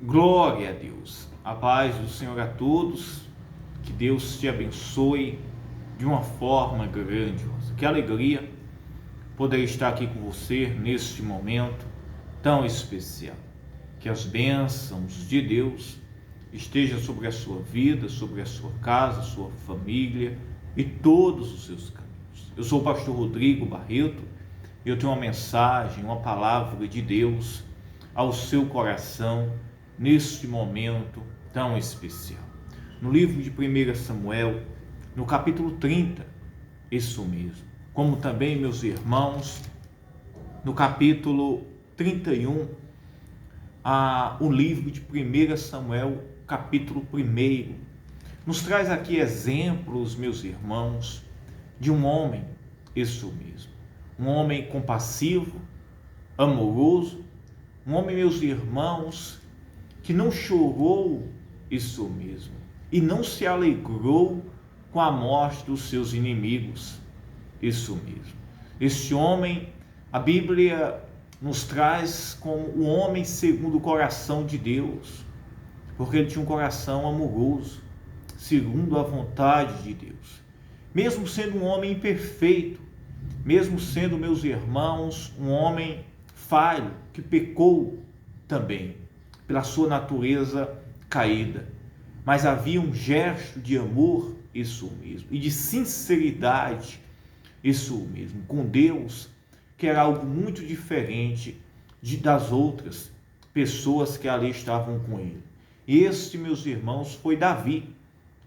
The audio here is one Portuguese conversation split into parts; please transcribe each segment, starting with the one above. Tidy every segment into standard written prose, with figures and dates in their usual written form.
Glória a Deus. A paz do Senhor a todos. Que Deus te abençoe de uma forma grandiosa. Que alegria poder estar aqui com você neste momento tão especial. Que as bênçãos de Deus estejam sobre a sua vida, sobre a sua casa, sua família e todos os seus caminhos. Eu sou o pastor Rodrigo Barreto e eu tenho uma mensagem, uma palavra de Deus ao seu coração neste momento tão especial. No livro de 1 Samuel, no capítulo 30, isso mesmo. Como também, meus irmãos, no capítulo 31, o livro de 1 Samuel, capítulo 1, nos traz aqui exemplos, meus irmãos, de um homem, isso mesmo, um homem compassivo, amoroso, um homem, meus irmãos, que não chorou, isso mesmo, e não se alegrou com a morte dos seus inimigos, isso mesmo. Este homem, a Bíblia nos traz como o homem segundo o coração de Deus, porque ele tinha um coração amoroso, segundo a vontade de Deus. Mesmo sendo um homem imperfeito, mesmo sendo, meus irmãos, um homem falho, que pecou também, pela sua natureza caída, mas havia um gesto de amor, isso mesmo, e de sinceridade, isso mesmo, com Deus, que era algo muito diferente das outras pessoas que ali estavam com ele. E este, meus irmãos, foi Davi,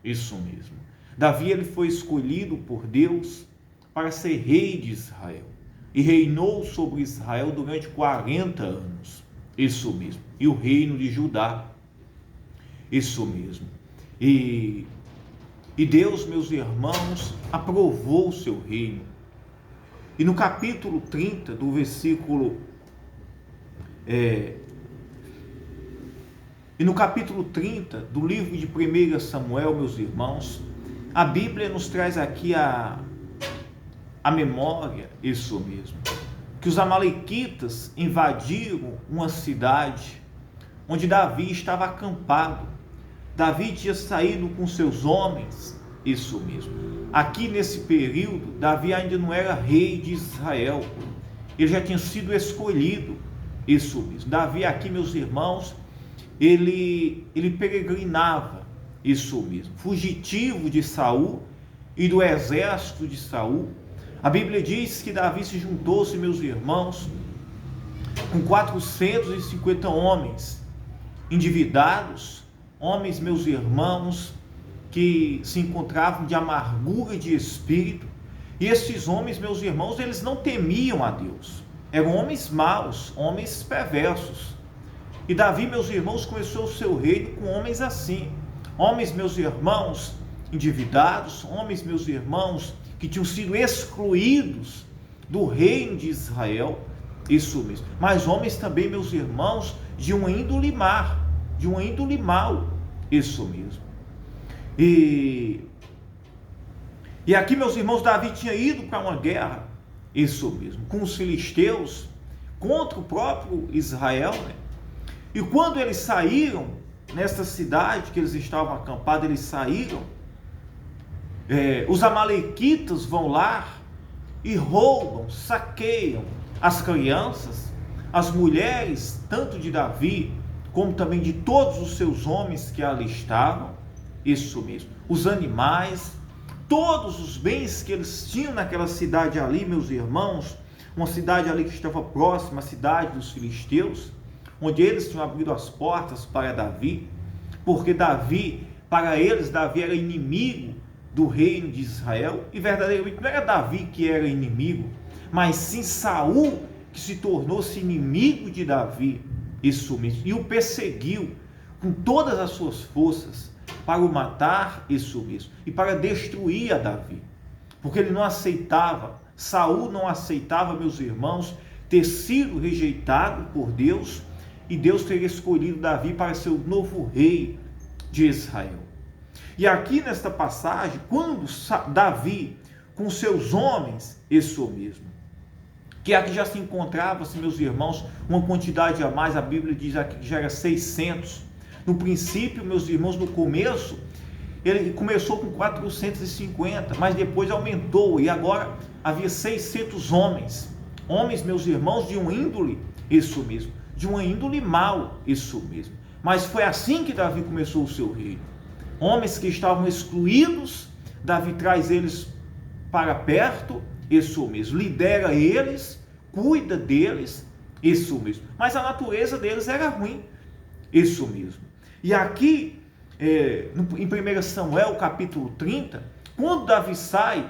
isso mesmo. Davi, ele foi escolhido por Deus para ser rei de Israel, e reinou sobre Israel durante 40 anos. Isso mesmo. E o reino de Judá. Isso mesmo. E Deus, meus irmãos, aprovou o seu reino. E no capítulo 30, do versículo... E no capítulo 30 do livro de 1 Samuel, meus irmãos, a Bíblia nos traz aqui a memória, isso mesmo, que os amalequitas invadiram uma cidade onde Davi estava acampado. Davi tinha saído com seus homens, isso mesmo. Aqui nesse período, Davi ainda não era rei de Israel, ele já tinha sido escolhido, isso mesmo. Davi aqui, meus irmãos, ele peregrinava, isso mesmo, fugitivo de Saul e do exército de Saul. A Bíblia diz que Davi se juntou-se, meus irmãos, com 450 homens endividados, homens, meus irmãos, que se encontravam de amargura de espírito. E esses homens, meus irmãos, eles não temiam a Deus. Eram homens maus, homens perversos. E Davi, meus irmãos, começou o seu reino com homens assim. Homens, meus irmãos, endividados, homens, meus irmãos, que tinham sido excluídos do reino de Israel, isso mesmo. Mas homens também, meus irmãos, de uma índole má, de uma índole mal, isso mesmo. E aqui, meus irmãos, Davi tinha ido para uma guerra, isso mesmo, com os filisteus, contra o próprio Israel, né? E quando eles saíram, nessa cidade que eles estavam acampados, eles saíram, os amalequitas vão lá e roubam, saqueiam as crianças, as mulheres, tanto de Davi, como também de todos os seus homens que ali estavam, isso mesmo, os animais, todos os bens que eles tinham naquela cidade ali, meus irmãos, uma cidade ali que estava próxima à cidade dos filisteus, onde eles tinham abrido as portas para Davi, porque Davi, para eles, Davi era inimigo do reino de Israel, e verdadeiramente não era Davi que era inimigo, mas sim Saul, que se tornou-se inimigo de Davi, isso mesmo, e o perseguiu com todas as suas forças para o matar, isso mesmo, e para destruir a Davi, porque ele não aceitava, Saul não aceitava, meus irmãos, ter sido rejeitado por Deus, e Deus teria escolhido Davi para ser o novo rei de Israel. E aqui nesta passagem, quando Davi, com seus homens, isso mesmo, que aqui já se encontrava, meus irmãos, uma quantidade a mais, a Bíblia diz aqui que já era 600 No princípio, meus irmãos, no começo, ele começou com 450, mas depois aumentou e agora havia 600 homens. Homens, meus irmãos, de uma índole, isso mesmo, de uma índole mal, isso mesmo. Mas foi assim que Davi começou o seu reino. Homens que estavam excluídos, Davi traz eles para perto, isso mesmo, lidera eles, cuida deles, isso mesmo. Mas a natureza deles era ruim, isso mesmo. E aqui, em 1 Samuel capítulo 30, quando Davi sai,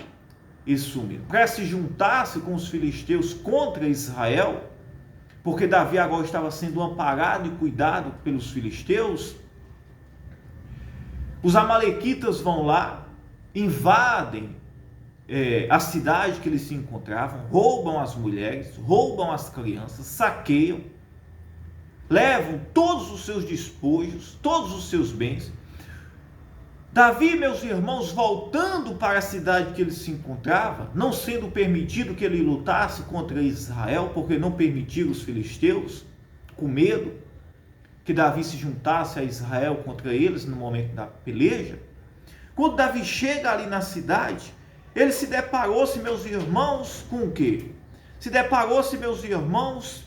isso mesmo, para se juntar-se com os filisteus contra Israel, porque Davi agora estava sendo amparado e cuidado pelos filisteus, os amalequitas vão lá, invadem a cidade que eles se encontravam, roubam as mulheres, roubam as crianças, saqueiam, levam todos os seus despojos, todos os seus bens. Davi, meus irmãos, voltando para a cidade que ele se encontrava, não sendo permitido que ele lutasse contra Israel, porque não permitiram os filisteus, com medo que Davi se juntasse a Israel contra eles no momento da peleja. Quando Davi chega ali na cidade, ele se deparou-se, meus irmãos, com o quê? Se deparou-se, meus irmãos,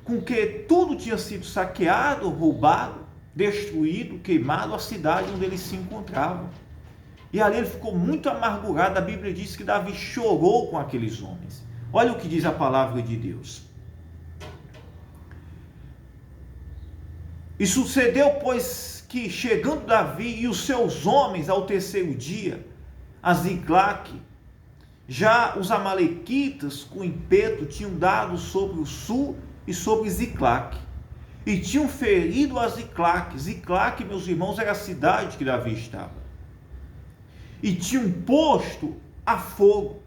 com que tudo tinha sido saqueado, roubado, destruído, queimado, a cidade onde eles se encontravam. E ali ele ficou muito amargurado. A Bíblia diz que Davi chorou com aqueles homens. Olha o que diz a palavra de Deus. E sucedeu, pois, que chegando Davi e os seus homens ao terceiro dia, a Ziclague, já os amalequitas com impeto tinham dado sobre o sul e sobre Ziclague, e tinham ferido a Ziclague. Ziclague, meus irmãos, era a cidade que Davi estava, e tinham posto a fogo,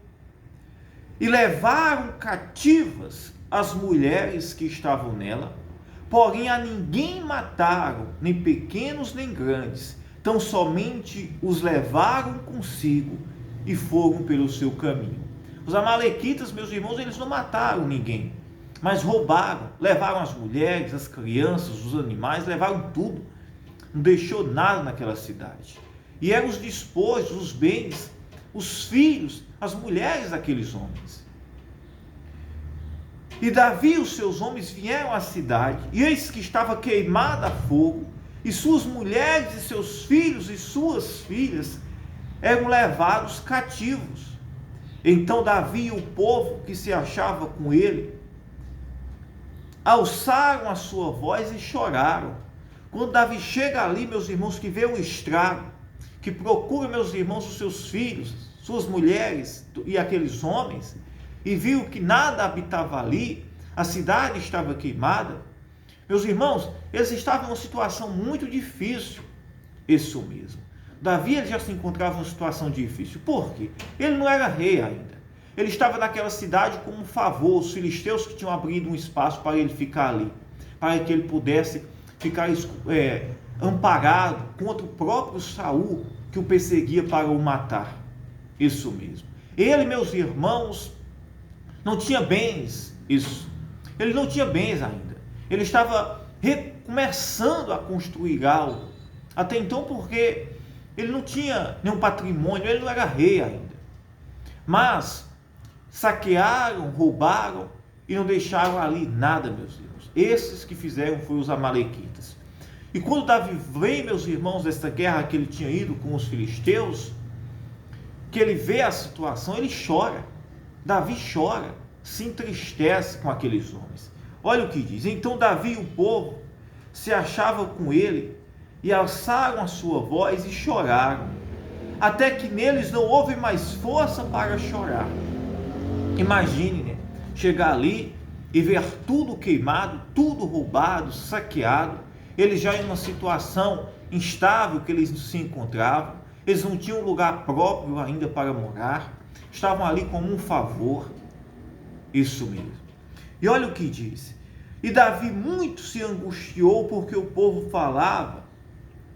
e levaram cativas as mulheres que estavam nela, porém a ninguém mataram, nem pequenos nem grandes, tão somente os levaram consigo e foram pelo seu caminho. Os amalequitas, meus irmãos, eles não mataram ninguém, mas roubaram, levaram as mulheres, as crianças, os animais, levaram tudo, não deixou nada naquela cidade. E eram os despojos, os bens, os filhos, as mulheres daqueles homens. E Davi e os seus homens vieram à cidade, e eis que estava queimada a fogo, e suas mulheres e seus filhos e suas filhas eram levados cativos. Então Davi e o povo que se achava com ele alçaram a sua voz e choraram. Quando Davi chega ali, meus irmãos, que vê um estrago, que procura, meus irmãos, os seus filhos, suas mulheres e aqueles homens, e viu que nada habitava ali, a cidade estava queimada, meus irmãos, eles estavam em uma situação muito difícil. Isso mesmo. Davi ele já se encontrava em uma situação difícil. Por quê? Ele não era rei ainda. Ele estava naquela cidade como um favor. Os filisteus que tinham abrido um espaço para ele ficar ali, para que ele pudesse ficar amparado contra o próprio Saul, que o perseguia para o matar. Isso mesmo. Ele, meus irmãos, não tinha bens. Isso. Ele não tinha bens ainda. Ele estava recomeçando a construir algo. Até então, porque ele não tinha nenhum patrimônio, ele não era rei ainda. Mas saquearam, roubaram e não deixaram ali nada, meus irmãos. Esses que fizeram foram os amalequitas. E quando Davi vem, meus irmãos, desta guerra que ele tinha ido com os filisteus, que ele vê a situação, ele chora. Davi chora, se entristece com aqueles homens. Olha o que diz. Então Davi e o povo se achavam com ele e alçaram a sua voz e choraram, até que neles não houve mais força para chorar. Imagine, né? Chegar ali e ver tudo queimado, tudo roubado, saqueado. Eles já em uma situação instável que eles se encontravam. Eles não tinham lugar próprio ainda para morar. Estavam ali como um favor. Isso mesmo. E olha o que diz. E Davi muito se angustiou porque o povo falava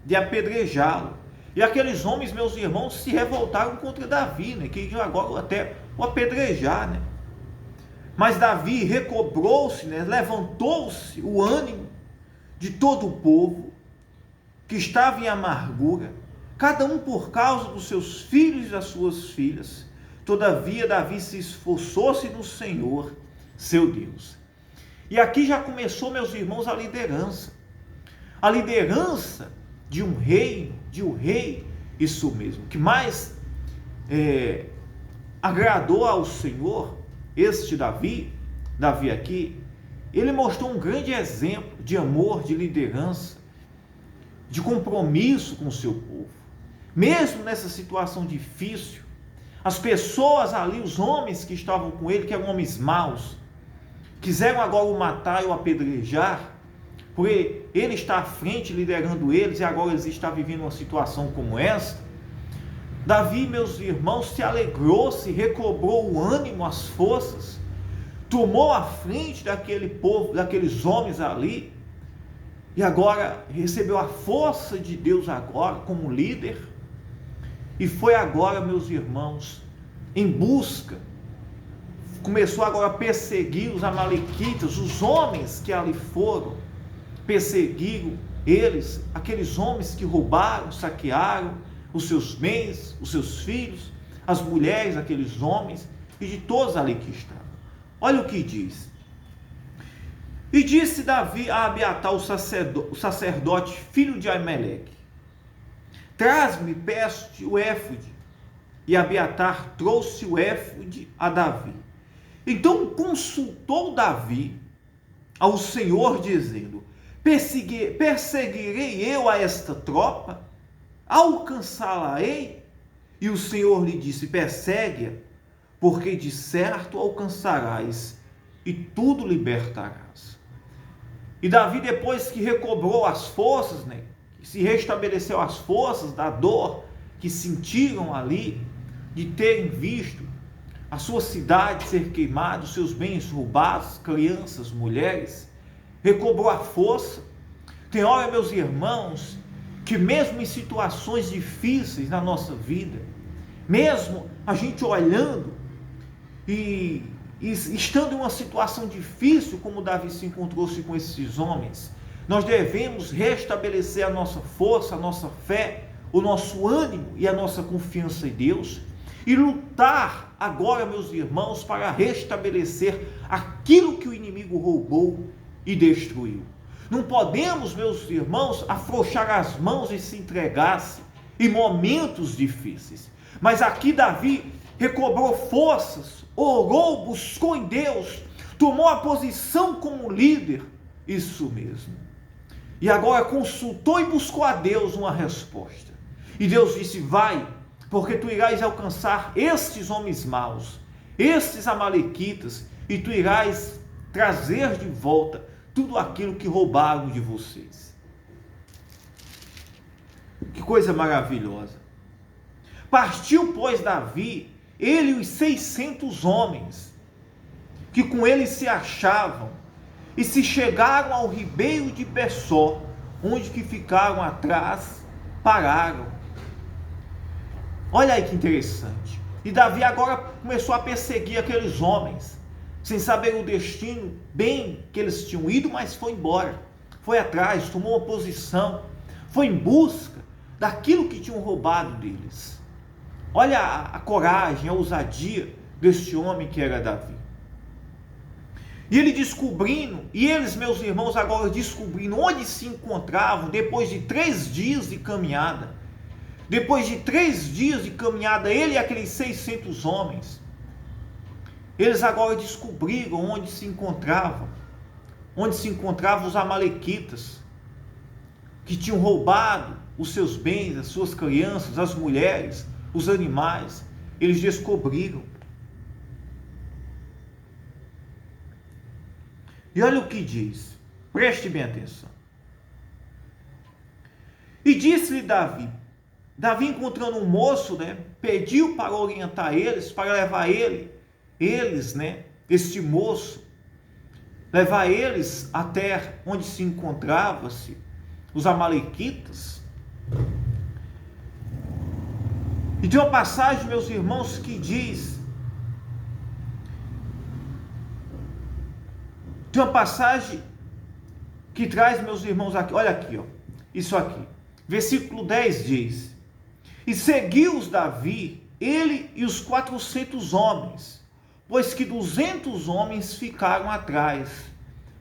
de apedrejá-lo. E aqueles homens, meus irmãos, se revoltaram contra Davi, né? Que agora até o apedrejar, né? Mas Davi recobrou-se, né? Levantou-se o ânimo, de todo o povo que estava em amargura, cada um por causa dos seus filhos e das suas filhas. Todavia, Davi se esforçou-se no Senhor, seu Deus. E aqui já começou, meus irmãos, a liderança. A liderança de um reino, de um rei, isso mesmo, que mais agradou ao Senhor, este Davi aqui, ele mostrou um grande exemplo de amor, de liderança, de compromisso com o seu povo. Mesmo nessa situação difícil, as pessoas ali, os homens que estavam com ele, que eram homens maus, quiseram agora o matar e o apedrejar, porque ele está à frente, liderando eles, e agora eles estão vivendo uma situação como essa. Davi, meus irmãos, se alegrou, se recobrou o ânimo, as forças, tomou a frente daquele povo, daqueles homens ali, e agora recebeu a força de Deus agora como líder, e foi agora, meus irmãos, em busca, começou agora a perseguir os amalequitas, os homens que ali foram, perseguiram eles, aqueles homens que roubaram, saquearam os seus bens, os seus filhos, as mulheres daqueles homens e de todos ali que estavam. Olha o que diz. E disse Davi a Abiatar, o sacerdote, filho de Aimeleque: traz-me, peço-te, o éfode. E Abiatar trouxe o éfode a Davi. Então consultou Davi ao Senhor, dizendo: perseguirei eu a esta tropa? Alcançá-la-ei? E o Senhor lhe disse: persegue-a, porque de certo alcançarás e tudo libertarás. E Davi, depois que recobrou as forças, se restabeleceu as forças da dor que sentiram ali, de terem visto a sua cidade ser queimada, os seus bens roubados, crianças, mulheres, recobrou a força. Tem hora, meus irmãos, que mesmo em situações difíceis na nossa vida, mesmo a gente olhando e estando em uma situação difícil, como Davi se encontrou-se com esses homens, nós devemos restabelecer a nossa força, a nossa fé, o nosso ânimo e a nossa confiança em Deus, e lutar agora, meus irmãos, para restabelecer aquilo que o inimigo roubou e destruiu. Não podemos, meus irmãos, afrouxar as mãos e se entregar-se em momentos difíceis. Mas aqui Davi recobrou forças, orou, buscou em Deus, tomou a posição como líder, isso mesmo. E agora consultou e buscou a Deus uma resposta. E Deus disse: vai, porque tu irás alcançar estes homens maus, estes amalequitas, e tu irás trazer de volta tudo aquilo que roubaram de vocês. Que coisa maravilhosa. Partiu, pois, Davi, ele e os 600 homens que com ele se achavam, e se chegaram ao ribeiro de Bessó, onde que ficaram atrás, pararam. Olha aí que interessante. E Davi agora começou a perseguir aqueles homens, sem saber o destino bem que eles tinham ido, mas foi embora, foi atrás, tomou uma posição, foi em busca daquilo que tinham roubado deles. Olha a coragem, a ousadia deste homem que era Davi. E ele descobrindo, e eles, meus irmãos, agora descobrindo onde se encontravam, depois de 3 dias de caminhada. Depois de 3 dias de caminhada, ele e aqueles 600 homens, eles agora descobriram onde se encontravam os amalequitas, que tinham roubado os seus bens, as suas crianças, as mulheres, os animais. Eles descobriram. E olha o que diz, preste bem atenção. E disse-lhe Davi encontrando um moço, pediu para orientar eles, para levar este moço, levar eles até onde se encontrava-se os amalequitas. E tem uma passagem, meus irmãos, que diz, que traz, meus irmãos, aqui, olha aqui, ó, isso aqui. Versículo 10 diz: e seguiu-os Davi, ele e os 400 homens, pois que 200 homens ficaram atrás,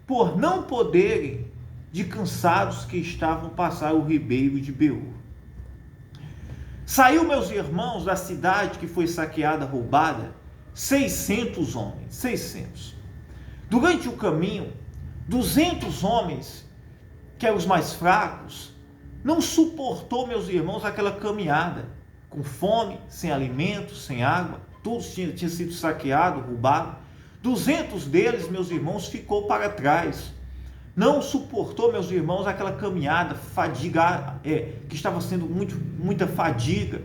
por não poderem, de cansados que estavam, passar o ribeiro de Beor. Saiu, meus irmãos, da cidade que foi saqueada, roubada, 600 homens, 600. Durante o caminho, 200 homens, que eram os mais fracos, não suportou, meus irmãos, aquela caminhada, com fome, sem alimento, sem água, tudo tinha sido saqueado, roubado. 200 deles, meus irmãos, ficou para trás. Não suportou, meus irmãos, aquela caminhada, fadiga, que estava sendo muita fadiga,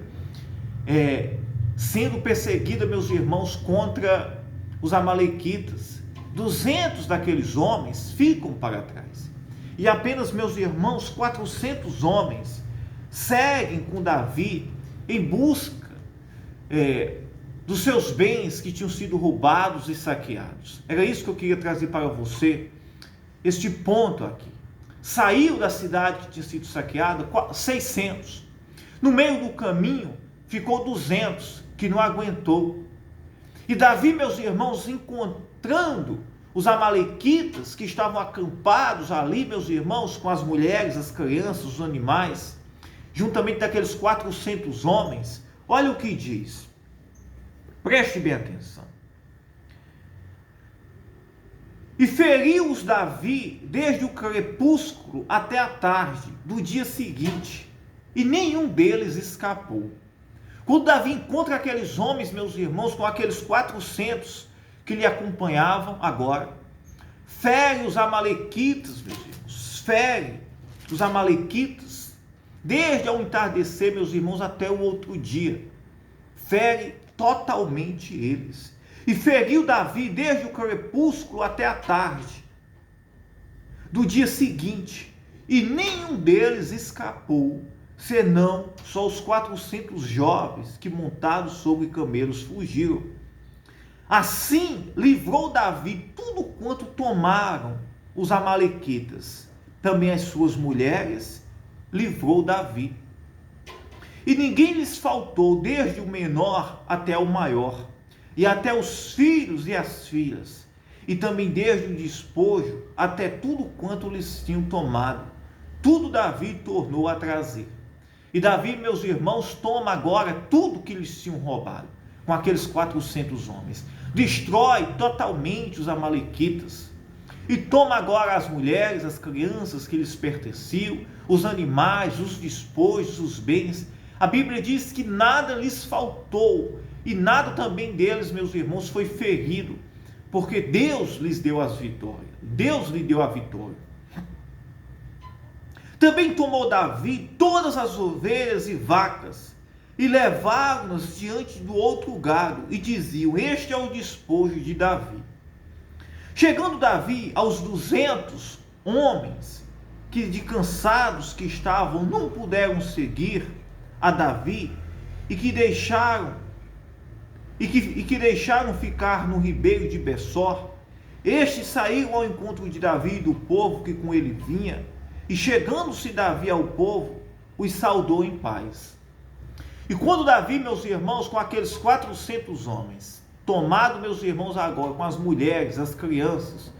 sendo perseguida, meus irmãos, contra os amalequitas. 200 daqueles homens ficam para trás. E apenas, meus irmãos, 400 homens seguem com Davi em busca dos seus bens que tinham sido roubados e saqueados. Era isso que eu queria trazer para você, este ponto aqui. Saiu da cidade que tinha sido saqueada 600. No meio do caminho ficou 200, que não aguentou. E Davi, meus irmãos, encontrando os amalequitas que estavam acampados ali, meus irmãos, com as mulheres, as crianças, os animais, juntamente daqueles 400 homens, olha o que diz. Preste bem atenção. E feriu-os Davi desde o crepúsculo até a tarde do dia seguinte, e nenhum deles escapou. Quando Davi encontra aqueles homens, meus irmãos, com aqueles 400 que lhe acompanhavam agora, fere os amalequitas, meus irmãos, fere os amalequitas, desde ao entardecer, meus irmãos, até o outro dia, fere totalmente eles. E feriu Davi desde o crepúsculo até a tarde do dia seguinte, e nenhum deles escapou, senão só os 400 jovens que, montados sobre camelos, fugiram. Assim livrou Davi tudo quanto tomaram os amalequitas, também as suas mulheres livrou Davi. E ninguém lhes faltou, desde o menor até o maior, e até os filhos e as filhas, e também desde o despojo até tudo quanto lhes tinham tomado. Tudo Davi tornou a trazer. E Davi, meus irmãos, toma agora tudo que lhes tinham roubado, com aqueles 400 homens. Destrói totalmente os amalequitas. E toma agora as mulheres, as crianças que lhes pertenciam, os animais, os despojos, os bens. A Bíblia diz que nada lhes faltou, e nada também deles, meus irmãos, foi ferido, porque Deus lhes deu as vitórias. Deus lhe deu a vitória. Também tomou Davi todas as ovelhas e vacas, e levaram-nas diante do outro gado, e diziam: este é o despojo de Davi. Chegando Davi aos 200 homens, que de cansados que estavam, não puderam seguir a Davi, e que deixaram ficar no ribeiro de Bessor, estes saíram ao encontro de Davi e do povo que com ele vinha, e chegando-se Davi ao povo, os saudou em paz. E quando Davi, meus irmãos, com aqueles 400 homens, tomado, meus irmãos, agora com as mulheres, as crianças,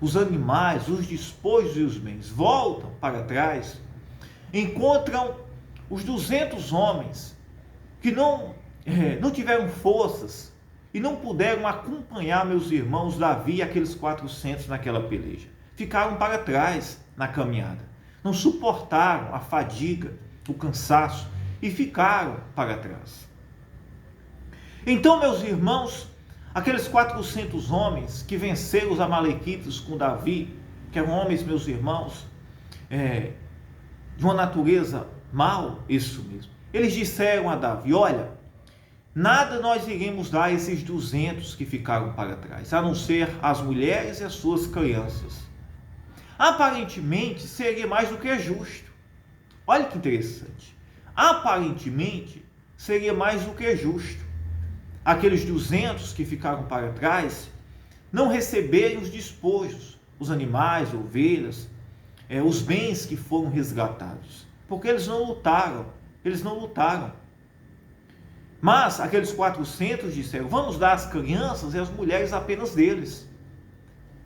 os animais, os despojos e os bens, voltam para trás, encontram os 200 homens que não tiveram forças e não puderam acompanhar, meus irmãos, Davi e aqueles 400 naquela peleja. Ficaram para trás na caminhada. Não suportaram a fadiga, o cansaço e ficaram para trás. Então, meus irmãos, aqueles 400 homens que venceram os amalequitas com Davi, que eram homens, meus irmãos, de uma natureza mal, isso mesmo. Eles disseram a Davi: olha, nada nós iremos dar a esses 200 que ficaram para trás, a não ser as mulheres e as suas crianças. Aparentemente seria mais do que justo. Olha que interessante. Aparentemente seria mais do que justo aqueles 200 que ficaram para trás não receberem os despojos, os animais, ovelhas, os bens que foram resgatados, porque eles não lutaram, Mas aqueles 400 disseram: vamos dar as crianças e as mulheres apenas deles.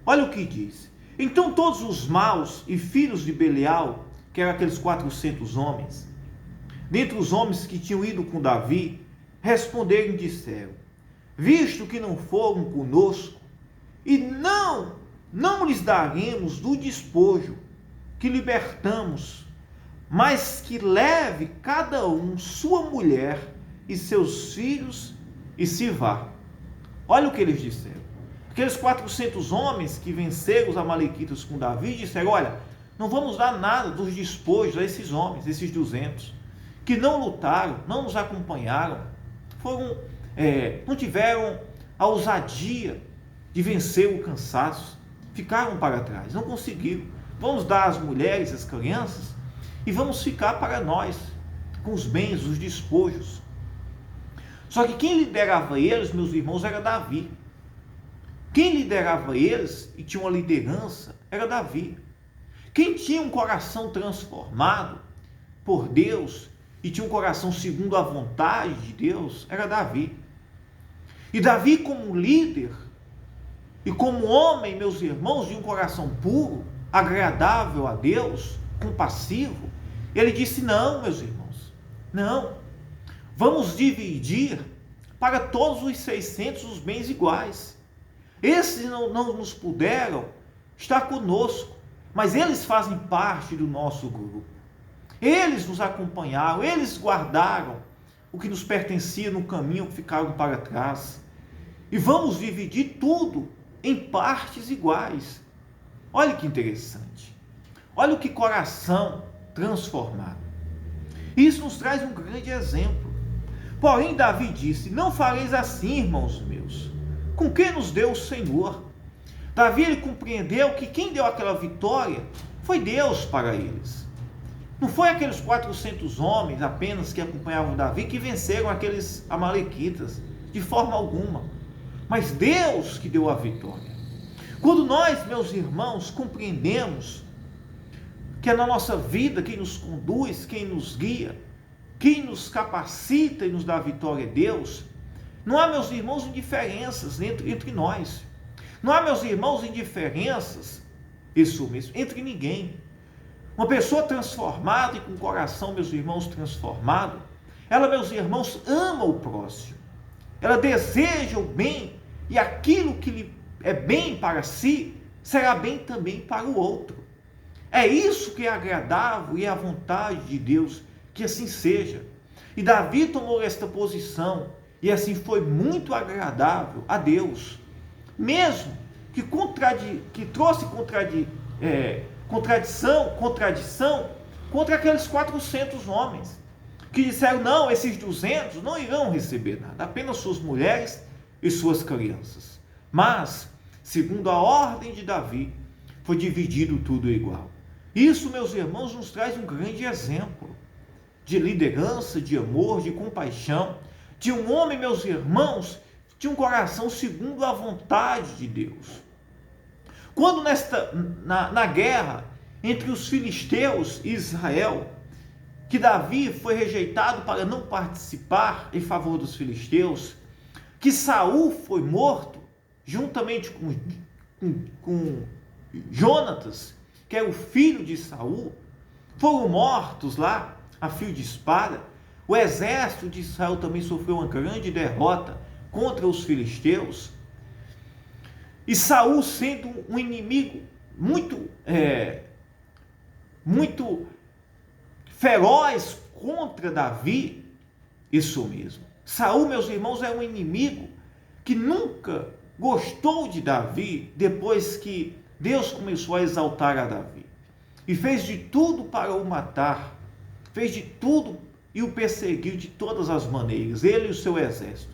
Olha o que diz. Então todos os maus e filhos de Belial, que eram aqueles 400 homens, dentre os homens que tinham ido com Davi, responderam e disseram: visto que não foram conosco, e não lhes daremos do despojo que libertamos, mas que leve cada um sua mulher e seus filhos e se vá. Olha o que eles disseram. Aqueles 400 homens que venceram os amalequitas com Davi disseram: olha, não vamos dar nada dos despojos a esses homens, esses 200, que não lutaram, não nos acompanharam, não tiveram a ousadia de vencer o cansaço, ficaram para trás, não conseguiram. Vamos dar às mulheres, às crianças, e vamos ficar para nós, com os bens, os despojos. Só que quem liderava eles, meus irmãos, era Davi. Quem liderava eles e tinha uma liderança era Davi. Quem tinha um coração transformado por Deus e tinha um coração segundo a vontade de Deus era Davi. E Davi, como líder e como homem, meus irmãos, de um coração puro, agradável a Deus, compassivo, ele disse: não, meus irmãos, não. Vamos dividir para todos os 600 os bens iguais. Esses não nos puderam estar conosco, mas eles fazem parte do nosso grupo. Eles nos acompanharam, eles guardaram o que nos pertencia no caminho que ficaram para trás. E vamos dividir tudo em partes iguais. Olha que interessante. Olha o que coração transformado. Isso nos traz um grande exemplo. Porém, Davi disse: não fareis assim, irmãos meus, com quem nos deu o Senhor. Davi, ele compreendeu que quem deu aquela vitória foi Deus para eles. Não foi aqueles 400 homens apenas que acompanhavam Davi que venceram aqueles amalequitas, de forma alguma. Mas Deus que deu a vitória. Quando nós, meus irmãos, compreendemos que é na nossa vida quem nos conduz, quem nos guia, quem nos capacita e nos dá a vitória é Deus, não há, meus irmãos, indiferenças entre nós. Não há, meus irmãos, indiferenças, isso mesmo, entre ninguém. Uma pessoa transformada e com o coração, meus irmãos, transformado, ela, meus irmãos, ama o próximo. Ela deseja o bem e aquilo que lhe é bem para si, será bem também para o outro. É isso que é agradável e é a vontade de Deus que assim seja. E Davi tomou esta posição e assim foi muito agradável a Deus, mesmo que trouxe contradição contra aqueles 400 homens que disseram: não, esses 200 não irão receber nada, apenas suas mulheres e suas crianças. Mas, segundo a ordem de Davi, foi dividido tudo igual. Isso, meus irmãos, nos traz um grande exemplo de liderança, de amor, de compaixão, de um homem, meus irmãos, de um coração segundo a vontade de Deus. Quando na guerra entre os filisteus e Israel, que Davi foi rejeitado para não participar em favor dos filisteus, que Saul foi morto, juntamente com Jonatas, que é o filho de Saul, foram mortos lá a fio de espada. O exército de Israel também sofreu uma grande derrota contra os filisteus. E Saul, sendo um inimigo muito feroz contra Davi, isso mesmo. Saul, meus irmãos, é um inimigo que nunca gostou de Davi depois que Deus começou a exaltar a Davi. E fez de tudo para o matar. Fez de tudo e o perseguiu de todas as maneiras, ele e o seu exército.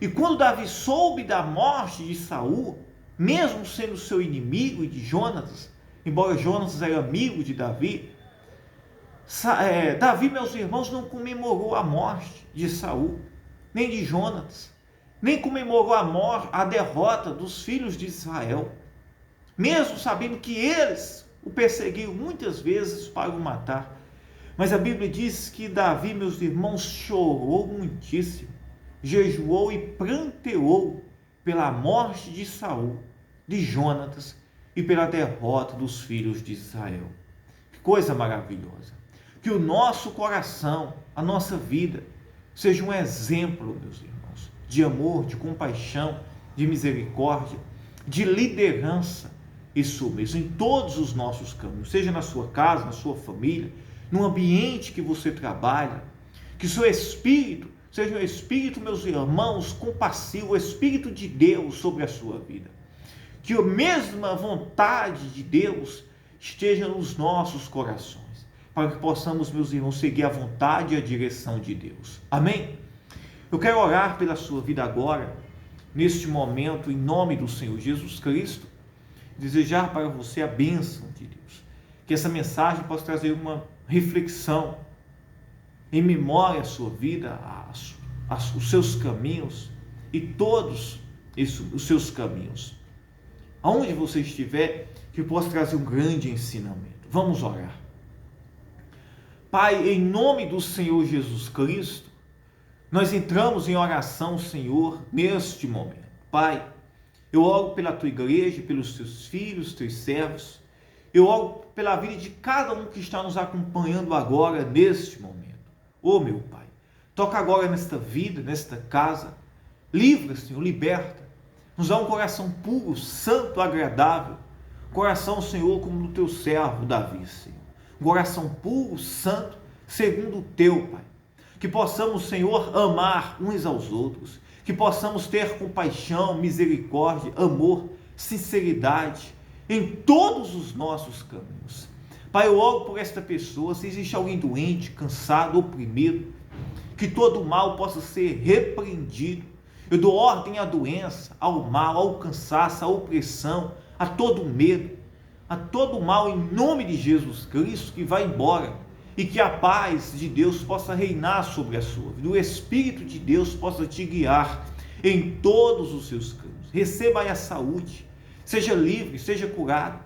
E quando Davi soube da morte de Saul, mesmo sendo seu inimigo e de Jonatas, embora Jonatas era amigo de Davi, Davi, meus irmãos, não comemorou a morte de Saul, nem de Jonatas, nem comemorou a derrota dos filhos de Israel, mesmo sabendo que eles, o perseguiram muitas vezes para o matar. Mas a Bíblia diz que Davi, meus irmãos, chorou muitíssimo, jejuou e pranteou pela morte de Saul, de Jonatas e pela derrota dos filhos de Israel. Que coisa maravilhosa! Que o nosso coração, a nossa vida, seja um exemplo, meus irmãos, de amor, de compaixão, de misericórdia, de liderança e submissão em todos os nossos caminhos, seja na sua casa, na sua família, no ambiente que você trabalha. Que seu espírito seja um espírito, meus irmãos, compassivo, o Espírito de Deus sobre a sua vida. Que a mesma vontade de Deus esteja nos nossos corações, para que possamos, meus irmãos, seguir a vontade e a direção de Deus. Amém? Eu quero orar pela sua vida agora, neste momento, em nome do Senhor Jesus Cristo, desejar para você a bênção de Deus. Que essa mensagem possa trazer uma reflexão em memória à sua vida, os seus caminhos e todos os seus caminhos. Aonde você estiver, que possa trazer um grande ensinamento. Vamos orar. Pai, em nome do Senhor Jesus Cristo, nós entramos em oração, Senhor, neste momento. Pai, eu oro pela tua igreja, pelos teus filhos, teus servos. Eu oro pela vida de cada um que está nos acompanhando agora, neste momento. Oh, meu Pai, toca agora nesta vida, nesta casa. Livra, Senhor, liberta. Nos dá um coração puro, santo, agradável. Coração, Senhor, como do teu servo Davi, Senhor. Um coração puro, santo, segundo o teu, Pai. Que possamos, Senhor, amar uns aos outros. Que possamos ter compaixão, misericórdia, amor, sinceridade em todos os nossos caminhos. Pai, eu oro por esta pessoa. Se existe alguém doente, cansado, oprimido, que todo mal possa ser repreendido. Eu dou ordem à doença, ao mal, ao cansaço, à opressão, a todo medo, a todo mal, em nome de Jesus Cristo, que vai embora, e que a paz de Deus possa reinar sobre a sua vida, o Espírito de Deus possa te guiar em todos os seus caminhos. Receba aí a saúde, seja livre, seja curado,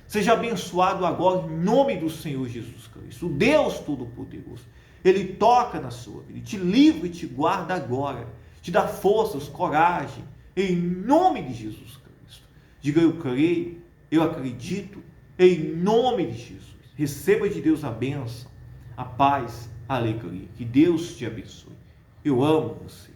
seja abençoado agora em nome do Senhor Jesus Cristo. O Deus Todo-Poderoso, Ele toca na sua vida, te livra e te guarda agora, te dá forças, coragem, em nome de Jesus Cristo. Diga: eu creio, eu acredito, em nome de Jesus. Receba de Deus a bênção, a paz, a alegria. Que Deus te abençoe. Eu amo você.